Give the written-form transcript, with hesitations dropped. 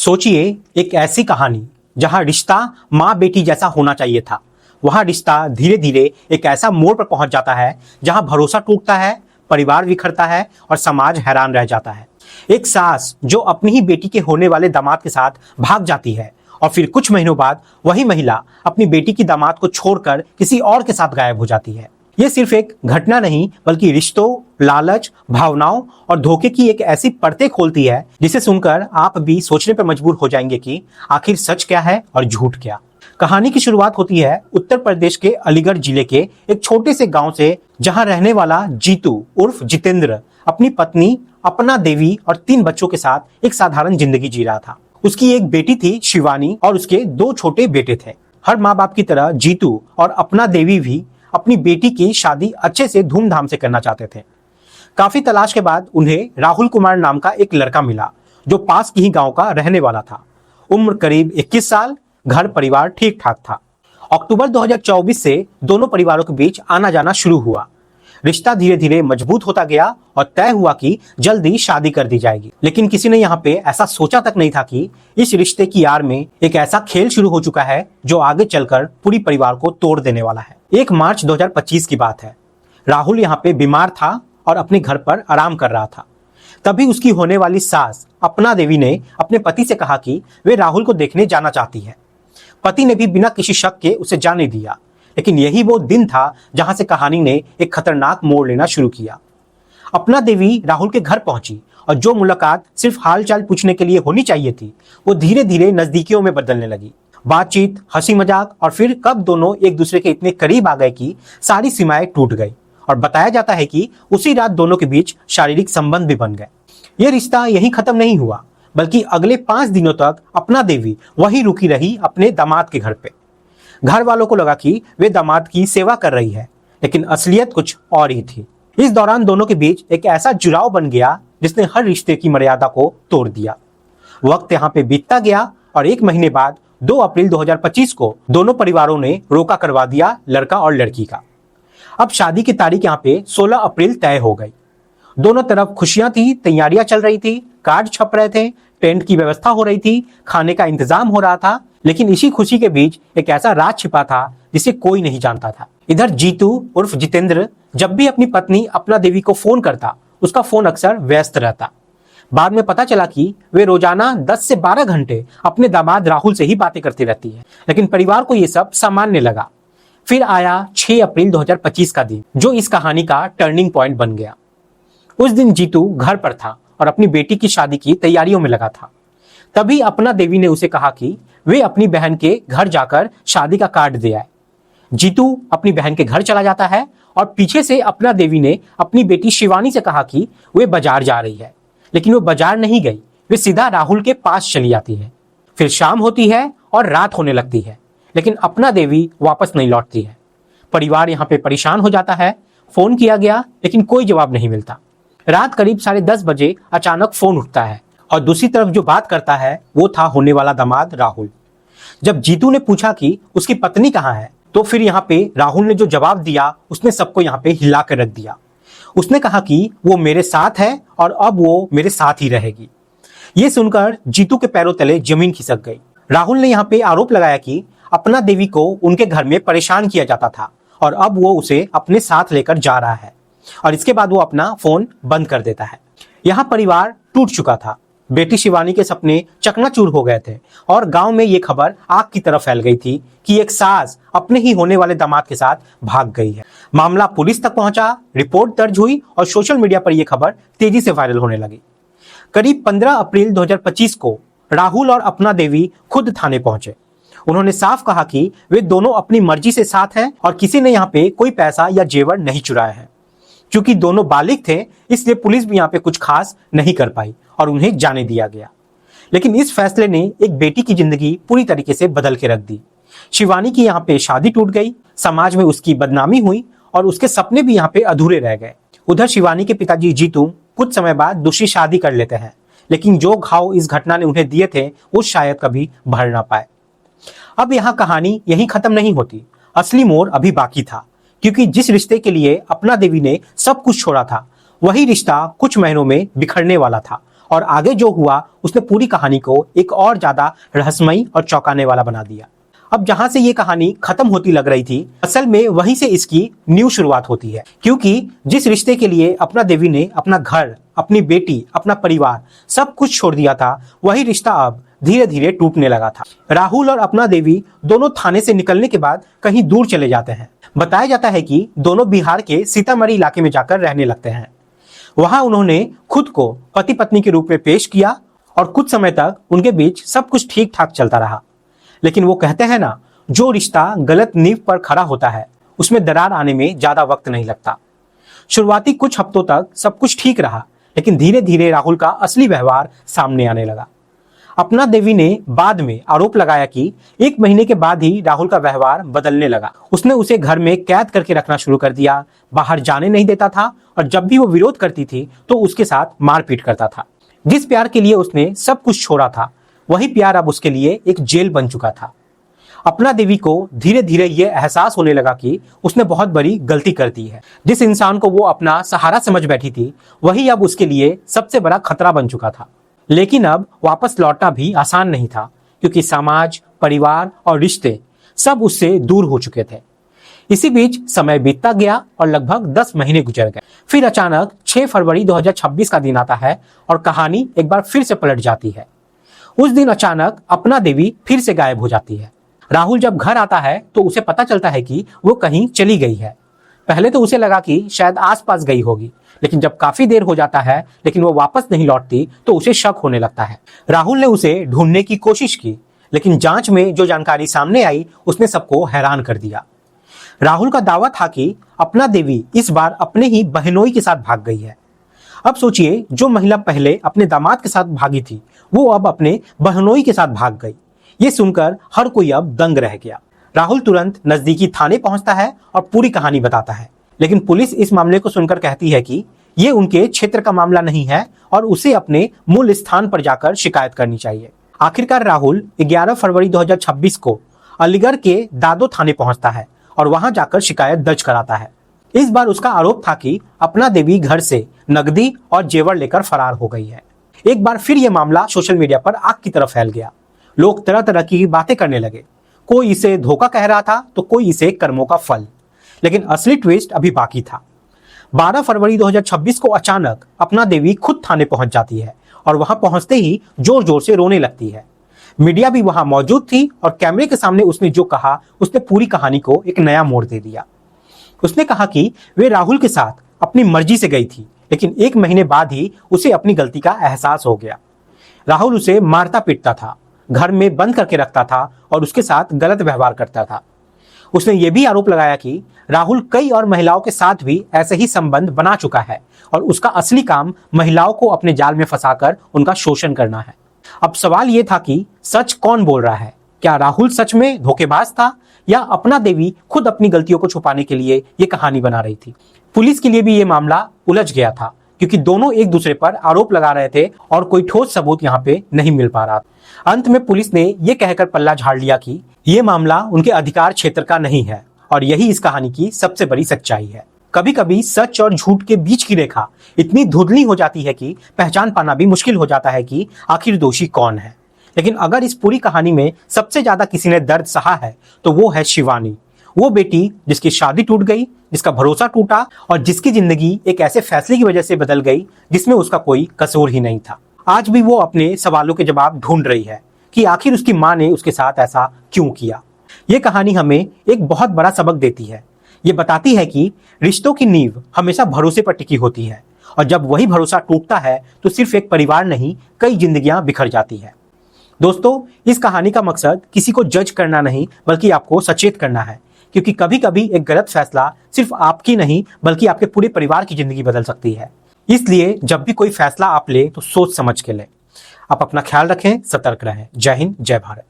सोचिए, एक ऐसी कहानी जहां रिश्ता माँ बेटी जैसा होना चाहिए था, वहां रिश्ता धीरे धीरे एक ऐसा मोड़ पर पहुंच जाता है जहां भरोसा टूटता है, परिवार बिखरता है और समाज हैरान रह जाता है। एक सास जो अपनी ही बेटी के होने वाले दामाद के साथ भाग जाती है और फिर कुछ महीनों बाद वही महिला अपनी बेटी की दामाद को छोड़कर किसी और के साथ गायब हो जाती है। ये सिर्फ एक घटना नहीं बल्कि रिश्तों, लालच, भावनाओं और धोखे की एक ऐसी परतें खोलती है जिसे सुनकर आप भी सोचने पर मजबूर हो जाएंगे कि आखिर सच क्या है और झूठ क्या। कहानी की शुरुआत होती है उत्तर प्रदेश के अलीगढ़ जिले के एक छोटे से गांव से, जहां रहने वाला जीतू उर्फ जितेंद्र अपनी पत्नी अपना देवी और 3 बच्चों के साथ एक साधारण जिंदगी जी रहा था। उसकी एक बेटी थी शिवानी और उसके 2 छोटे बेटे थे। हर माँ बाप की तरह जीतू और अपना देवी भी अपनी बेटी की शादी अच्छे से धूमधाम से करना चाहते थे। काफी तलाश के बाद उन्हें राहुल कुमार नाम का एक लड़का मिला जो पास की ही गांव का रहने वाला था। उम्र करीब 21 साल, घर परिवार ठीक ठाक था। अक्टूबर 2024 से दोनों परिवारों के बीच आना जाना शुरू हुआ। रिश्ता धीरे धीरे मजबूत होता गया और तय हुआ कि जल्दी शादी कर दी जाएगी। लेकिन किसी ने यहाँ पे ऐसा सोचा तक नहीं था कि इस रिश्ते की आड़ में एक ऐसा खेल शुरू हो चुका है जो आगे चलकर पूरी परिवार को तोड़ देने वाला है। 1 मार्च 2025 की बात है। राहुल यहाँ पे बीमार था और अपने घर पर आराम कर रहा था। तभी उसकी होने वाली सास अपना देवी ने अपने पति से कहा कि वे राहुल को देखने जाना चाहती है। पति ने भी बिना किसी शक के उसे जाने दिया। लेकिन यही वो दिन था जहां से कहानी ने एक खतरनाक मोड़ लेना शुरू किया। अपना देवी राहुल के घर पहुंची और जो मुलाकात सिर्फ हालचाल पूछने के लिए होनी चाहिए थी, वो धीरे धीरे नजदीकियों में बदलने लगी। बातचीत, हंसी मजाक और फिर कब दोनों एक दूसरे के इतने करीब आ गए कि सारी सीमाएं टूट गई। और बताया जाता है कि उसी रात दोनों के बीच शारीरिक संबंध भी बन गए। ये रिश्ता यहीं खत्म नहीं हुआ, बल्कि अगले 5 दिनों तक अपना देवी वहीं रुकी रही अपने दामाद के घर पे। घर वालों को लगा कि वे दामाद की सेवा कर रही है, लेकिन असलियत कुछ और ही थी। इस दौरान दोनों के बीच एक ऐसा जुड़ाव बन गया जिसने हर रिश्ते की मर्यादा को तोड़ दिया। वक्त यहाँ पे बीतता गया और 1 महीने बाद 2 अप्रैल 2025 को दोनों परिवारों ने रोका करवा दिया लड़का और लड़की का। अब शादी की तारीख यहाँ पे 16 अप्रैल तय हो गई। दोनों तरफ खुशियां थी, तैयारियां चल रही थी, कार्ड छप रहे थे, टेंट की व्यवस्था हो रही थी, खाने का इंतजाम हो रहा था। लेकिन इसी खुशी के बीच एक ऐसा राज छिपा था जिसे कोई नहीं जानता था। इधर जीतू उर्फ जितेंद्र जब भी अपनी पत्नी अपना देवी को फोन करता, उसका फोन अक्सर व्यस्त रहता। बाद में पता चला कि वे रोजाना 10 से 12 घंटे अपने दामाद राहुल से ही बातें करती रहती है। लेकिन परिवार को यह सब सामान्य लगा। फिर आया 6 अप्रैल 2025 का दिन, जो इस कहानी का टर्निंग पॉइंट बन गया। उस दिन जीतू घर पर था और अपनी बेटी की शादी की तैयारियों में लगा था। तभी अपना देवी ने उसे कहा कि वे अपनी बहन के घर जाकर शादी का कार्ड दे आए। जीतू अपनी बहन के घर चला जाता है और पीछे से अपना देवी ने अपनी बेटी शिवानी से कहा कि वे बाजार जा रही है। लेकिन वो बाजार नहीं गई, वे सीधा राहुल के पास चली जाती है। फिर शाम होती है और रात होने लगती है, लेकिन अपना देवी वापस नहीं लौटती है। परिवार यहाँ पे परेशान हो जाता है। फोन किया गया लेकिन कोई जवाब नहीं मिलता। रात करीब 10:30 बजे अचानक फोन उठता है और दूसरी तरफ जो बात करता है वो था होने वाला दामाद राहुल। जब जीतू ने पूछा कि उसकी पत्नी कहाँ है, तो फिर यहाँ पे राहुल ने जो जवाब दिया उसने सबको यहाँ पे हिला कर रख दिया। उसने कहा कि वो मेरे साथ है और अब वो मेरे साथ ही रहेगी। ये सुनकर जीतू के पैरों तले जमीन खिसक गई। राहुल ने यहाँ पे आरोप लगाया कि अपना देवी को उनके घर में परेशान किया जाता था और अब वो उसे अपने साथ लेकर जा रहा है। और इसके बाद वो अपना फोन बंद कर देता है। यहाँ परिवार टूट चुका था। बेटी शिवानी के सपने चकनाचूर हो गए थे और गांव में ये खबर आग की तरह फैल गई थी कि एक सास अपने ही होने वाले दामाद के साथ भाग गई है। मामला पुलिस तक पहुंचा, रिपोर्ट दर्ज हुई और सोशल मीडिया पर यह खबर तेजी से वायरल होने लगी। करीब 15 अप्रैल 2025 को राहुल और अपना देवी खुद थाने पहुंचे। उन्होंने साफ कहा कि वे दोनों अपनी मर्जी से साथ हैं और किसी ने यहाँ पे कोई पैसा या जेवर नहीं चुराया है। क्योंकि दोनों बालिग थे, इसलिए पुलिस भी यहाँ पे कुछ खास नहीं कर पाई और उन्हें जाने दिया गया। लेकिन इस फैसले ने एक बेटी की जिंदगी पूरी तरीके से बदल के रख दी। शिवानी की यहाँ पे शादी टूट गई, समाज में उसकी बदनामी हुई और उसके सपने भी यहाँ पे अधूरे रह गए। उधर शिवानी के पिताजी जीतू कुछ समय बाद दूसरी शादी कर लेते हैं, लेकिन जो घाव इस घटना ने उन्हें दिए थे वो शायद कभी भर ना पाए। अब यहाँ कहानी यहीं खत्म नहीं होती, असली मोड़ अभी बाकी था। क्योंकि जिस रिश्ते के लिए अपना देवी ने सब कुछ छोड़ा था, वही रिश्ता कुछ महीनों में बिखरने वाला था और आगे जो हुआ उसने पूरी कहानी को एक और ज्यादा रहस्यमयी और चौंकाने वाला बना दिया। अब जहां से ये कहानी खत्म होती लग रही थी, असल में वहीं से इसकी न्यू शुरुआत होती है, क्योंकि जिस रिश्ते के लिए अपना देवी ने अपना घर, अपनी बेटी, अपना परिवार सब कुछ छोड़ दिया था, वही रिश्ता अब धीरे धीरे टूटने लगा था। राहुल और अपना देवी दोनों थाने से निकलने के बाद कहीं दूर चले जाते हैं। बताया जाता है कि दोनों बिहार के सीतामढ़ी इलाके में जाकर रहने लगते हैं। वहां उन्होंने खुद को पति पत्नी के रूप में पेश किया और कुछ समय तक उनके बीच सब कुछ ठीक ठाक चलता रहा। लेकिन वो कहते हैं ना, जो रिश्ता गलत नींव पर खड़ा होता है उसमें दरार आने में ज्यादा वक्त नहीं लगता। शुरुआती कुछ हफ्तों तक सब कुछ ठीक रहा, लेकिन धीरे धीरे राहुल का असली व्यवहार सामने आने लगा। अपना देवी ने बाद में आरोप लगाया कि 1 महीने के बाद ही राहुल का व्यवहार बदलने लगा। उसने उसे घर में कैद करके रखना शुरू कर दिया, बाहर जाने नहीं देता था और जब भी वो विरोध करती थी तो उसके साथ मारपीट करता था। जिस प्यार के लिए उसने सब कुछ छोड़ा था, वही प्यार अब उसके लिए एक जेल बन चुका था। अपना देवी को धीरे धीरे ये एहसास होने लगा कि उसने बहुत बड़ी गलती कर दी है। जिस इंसान को वो अपना सहारा समझ बैठी थी, वही अब उसके लिए सबसे बड़ा खतरा बन चुका था। लेकिन अब वापस लौटना भी आसान नहीं था, क्योंकि समाज, परिवार और रिश्ते सब उससे दूर हो चुके थे। इसी बीच समय बीतता गया और लगभग 10 महीने गुजर गए। फिर अचानक 6 फरवरी 2026 का दिन आता है और कहानी एक बार फिर से पलट जाती है। उस दिन अचानक अपना देवी फिर से गायब हो जाती है। राहुल जब घर आता है तो उसे पता चलता है कि वो कहीं चली गई है। पहले तो उसे लगा कि शायद आसपास गई होगी, लेकिन जब काफी देर हो जाता है लेकिन वो वापस नहीं लौटती तो उसे शक होने लगता है। राहुल ने उसे ढूंढने की कोशिश की, लेकिन जांच में जो जानकारी सामने आई उसने सबको हैरान कर दिया। राहुल का दावा था कि अपना देवी इस बार अपने ही बहनोई के साथ भाग गई है। अब सोचिए, जो महिला पहले अपने दामाद के साथ भागी थी, वो अब अपने बहनोई के साथ भाग गई। ये सुनकर हर कोई अब दंग रह गया। राहुल तुरंत नजदीकी थाने पहुंचता है और पूरी कहानी बताता है, लेकिन पुलिस इस मामले को सुनकर कहती है कि ये उनके क्षेत्र का मामला नहीं है और उसे अपने मूल स्थान पर जाकर शिकायत करनी चाहिए। आखिरकार राहुल 11 फरवरी 2026 को अलीगढ़ के दादो थाने पहुंचता है और वहां जाकर शिकायत दर्ज कराता है। इस बार उसका आरोप था कि अपना देवी घर से नकदी और जेवर लेकर फरार हो गई है। एक बार फिर यह मामला सोशल मीडिया पर आग की तरह फैल गया। लोग तरह तरह की बातें करने लगे। कोई इसे धोखा कह रहा था तो कोई इसे कर्मों का फल। लेकिन असली ट्विस्ट अभी बाकी था। 12 फरवरी 2026 को अचानक अपना देवी खुद थाने पहुंच जाती है और वहां पहुंचते ही जोर जोर से रोने लगती है। मीडिया भी वहां मौजूद थी और कैमरे के सामने उसने जो कहा उसने पूरी कहानी को एक नया मोड़ दे दिया। उसने कहा कि वे राहुल के साथ अपनी मर्जी से गई थी, लेकिन 1 महीने बाद ही उसे अपनी गलती का एहसास हो गया। राहुल उसे मारता पीटता था, घर में बंद करके रखता था और उसके साथ गलत व्यवहार करता था। उसने ये भी आरोप लगाया कि राहुल कई और महिलाओं के साथ भी ऐसे ही संबंध बना चुका है और उसका असली काम महिलाओं को अपने जाल में फंसाकर उनका शोषण करना है। अब सवाल ये था कि सच कौन बोल रहा है? क्या राहुल सच में धोखेबाज था या अपना देवी खुद अपनी गलतियों को छुपाने के लिए ये कहानी बना रही थी? पुलिस के लिए भी ये मामला उलझ गया था, क्योंकि दोनों एक दूसरे पर आरोप लगा रहे थे और कोई ठोस सबूत यहाँ पे नहीं मिल पा रहा। अंत में पुलिस ने यह कहकर पल्ला झाड़ लिया कि यह मामला उनके अधिकार क्षेत्र का नहीं है और यही इस कहानी की सबसे बड़ी सच्चाई है। कभी कभी सच और झूठ के बीच की रेखा इतनी धुंधली हो जाती है कि पहचान पाना भी मुश्किल हो जाता है कि आखिर दोषी कौन है। लेकिन अगर इस पूरी कहानी में सबसे ज्यादा किसी ने दर्द सहा है तो वो है शिवानी, वो बेटी जिसकी शादी टूट गई, जिसका भरोसा टूटा और जिसकी जिंदगी एक ऐसे फैसले की वजह से बदल गई जिसमें उसका कोई कसूर ही नहीं था। आज भी वो अपने सवालों के जवाब ढूंढ रही है कि आखिर उसकी माँ ने उसके साथ ऐसा क्यों किया। ये कहानी हमें एक बहुत बड़ा सबक देती है। ये बताती है कि रिश्तों की नींव हमेशा भरोसे पर टिकी होती है और जब वही भरोसा टूटता है तो सिर्फ एक परिवार नहीं, कई जिंदगियां बिखर जाती है। दोस्तों, इस कहानी का मकसद किसी को जज करना नहीं बल्कि आपको सचेत करना है, क्योंकि कभी कभी एक गलत फैसला सिर्फ आपकी नहीं बल्कि आपके पूरे परिवार की जिंदगी बदल सकती है। इसलिए जब भी कोई फैसला आप ले तो सोच समझ के लें। आप अपना ख्याल रखें, सतर्क रहें। जय हिंद, जय भारत।